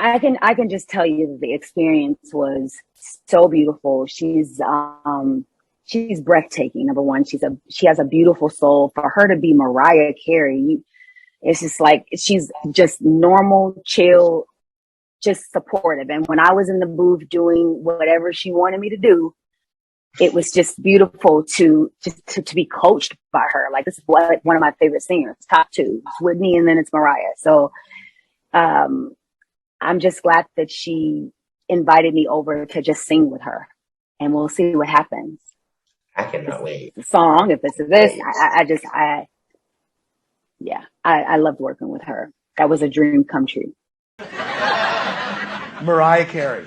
I can just tell you that the experience was so beautiful. She's breathtaking. Number one, she has a beautiful soul. For her to be Mariah Carey, it's just like she's just normal, chill, just supportive. And when I was in the booth doing whatever she wanted me to do, it was just beautiful to be coached by her. Like, this is one of my favorite singers, top two. It's Whitney and then it's Mariah. So I'm just glad that she invited me over to just sing with her, and we'll see what happens. I cannot wait. The song, if it's this, I loved working with her. That was a dream come true. Mariah Carey.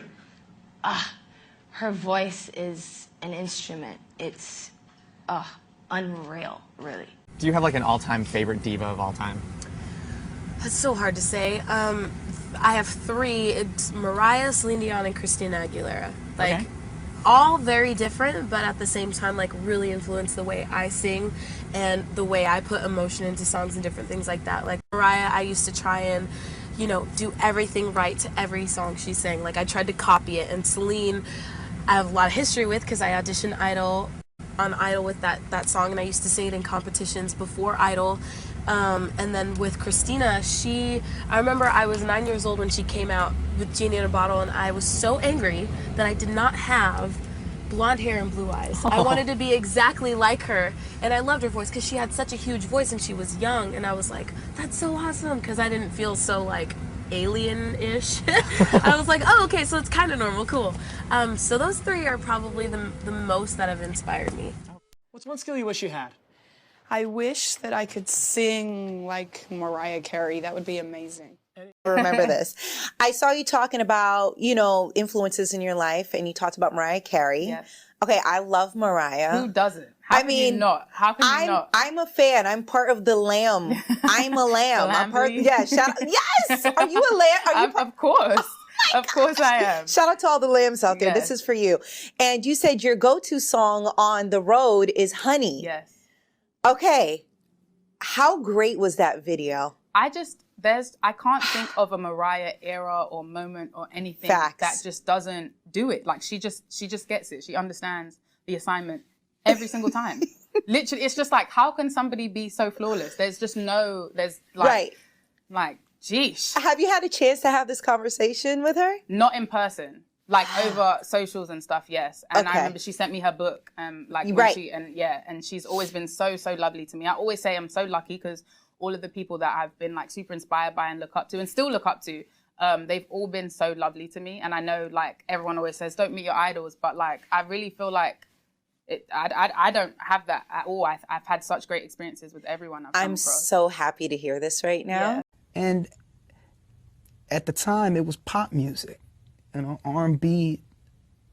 Her voice is an instrument. It's unreal, really. Do you have like an all-time favorite diva of all time? It's so hard to say. I have three. It's Mariah, Celine Dion, and Christina Aguilera. Like, okay. All very different, but at the same time, like, really influence the way I sing and the way I put emotion into songs and different things like that. Like, Mariah, I used to try and, do everything right to every song she sang. Like, I tried to copy it. And Celine, I have a lot of history with because I auditioned on Idol with that song, and I used to sing it in competitions before Idol. And then with Christina, I remember I was 9 years old when she came out with Genie in a Bottle, and I was so angry that I did not have blonde hair and blue eyes. I wanted to be exactly like her, and I loved her voice because she had such a huge voice and she was young, and I was like, that's so awesome, because I didn't feel so like alien-ish. I was like, oh, okay, so it's kind of normal, cool. So those three are probably the most that have inspired me. What's one skill you wish you had? I wish that I could sing like Mariah Carey. That would be amazing. Remember this. I saw you talking about, influences in your life, and you talked about Mariah Carey. Yes. Okay, I love Mariah. Who doesn't? How can you not? How can you not? I'm a fan. I'm part of the Lamb. I'm a lamb. I'm part. Yeah. Yes. Are you a lamb? Of course. Of course I am. Shout out to all the lambs out there. Yes. This is for you. And you said your go-to song on the road is Honey. Yes. Okay. How great was that video? I can't think of a Mariah era or moment or anything that just doesn't do it. Like, she just gets it. She understands the assignment every single time. Literally, it's just like, how can somebody be so flawless? There's geesh. Have you had a chance to have this conversation with her? Not in person. Like, over socials and stuff, yes. And I remember she sent me her book, and she's always been so, so lovely to me. I always say I'm so lucky because all of the people that I've been like super inspired by and look up to and still look up to, they've all been so lovely to me. And I know, like, everyone always says, don't meet your idols, but like, I really feel like I don't have that at all. I've had such great experiences with everyone I've come across. I'm so happy to hear this right now. Yeah. And at the time, it was pop music. R&B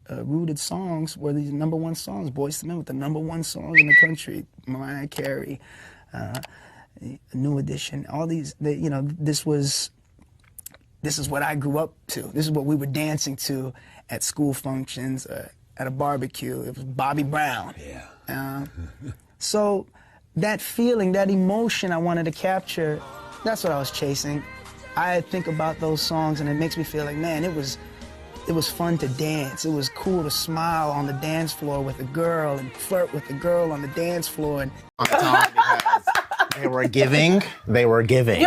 rooted songs were these #1 songs. Boyz II Men with the #1 songs in the country. Mariah Carey, New Edition, all these. This is what I grew up to. This is what we were dancing to at school functions, at a barbecue. It was Bobby Brown. Yeah. So that feeling, that emotion I wanted to capture, that's what I was chasing. I think about those songs and it makes me feel like, man, it was fun to dance. It was cool to smile on the dance floor with a girl and flirt with a girl on the dance floor. And because they were giving. They were giving.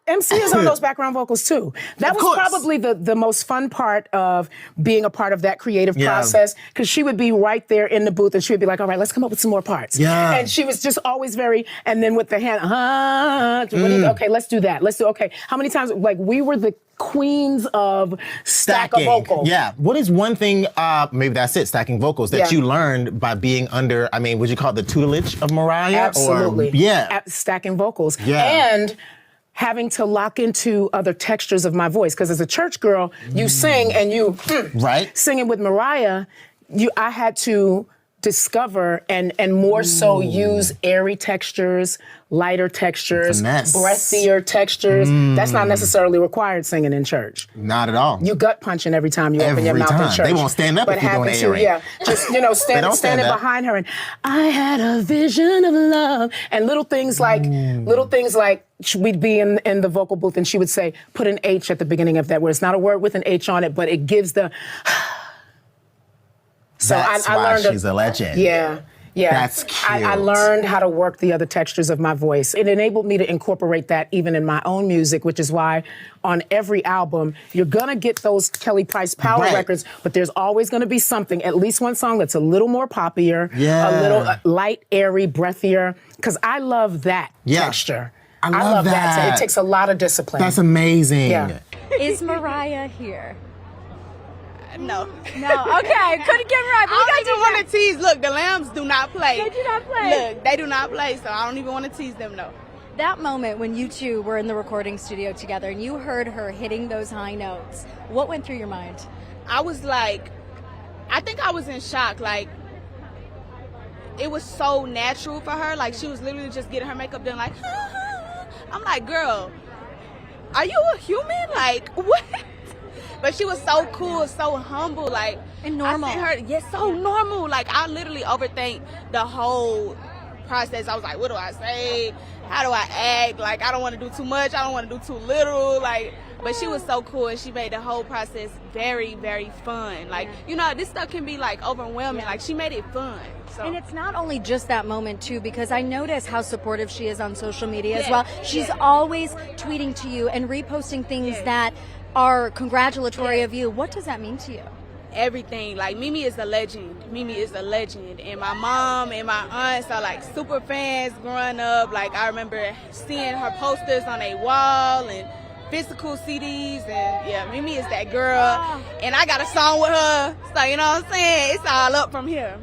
MC is on those background vocals too. That was probably the most fun part of being a part of that creative process, because she would be right there in the booth and she would be like, all right, let's come up with some more parts. Yeah. And she was just always and then with the hand, okay, let's do that. Okay. How many times, like, we were the queens of stack of vocals. Yeah. What is one thing, maybe that's it, stacking vocals, that you learned by being under, would you call it the tutelage of Mariah? Absolutely. Or, stacking vocals. Yeah. And having to lock into other textures of my voice. Because as a church girl, you sing and you singing with Mariah, I had to discover and more so use airy textures, lighter textures, breathier textures. That's not necessarily required singing in church. Not at all. You gut punching every time you open your mouth in church. They won't stand up if you're doing airy. Standing behind her and I had a vision of love, and little things like we'd be in the vocal booth and she would say, put an H at the beginning of that word. It's not a word with an H on it, but it gives the... So That's I why learned she's a legend. Yeah. Yeah, That's cute. I learned how to work the other textures of my voice. It enabled me to incorporate that even in my own music, which is why on every album, you're gonna get those Kelly Price power records, but there's always gonna be something, at least one song that's a little more poppier, a little light, airy, breathier, because I love that texture. I love that. So it takes a lot of discipline. That's amazing. Yeah. Is Mariah here? No. No. Okay. Couldn't get right. I don't even want to tease. Look, the Lambs do not play. They do not play. Look, they do not play, so I don't even want to tease them, no. That moment when you two were in the recording studio together and you heard her hitting those high notes, what went through your mind? I was like, I think I was in shock. Like, it was so natural for her. Like, she was literally just getting her makeup done, like, I'm like, girl, are you a human? Like, what? But she was so cool, so humble, like, and normal. I seen her, yes, so normal. Like, I literally overthink the whole process. I was like, what do I say? How do I act? Like, I don't want to do too much. I don't want to do too little. Like, but she was so cool, and she made the whole process very, very fun. Like, you know, this stuff can be like overwhelming. Like, she made it fun. So. And it's not only just that moment too, because I notice how supportive she is on social media as well. She's always tweeting to you and reposting things that are congratulatory of you. What does that mean to you? Everything. Like, Mimi is a legend. Mimi is a legend. And my mom and my aunts are like super fans growing up. Like, I remember seeing her posters on a wall and physical CDs. And yeah, Mimi is that girl. And I got a song with her. So, you know what I'm saying? It's all up from here.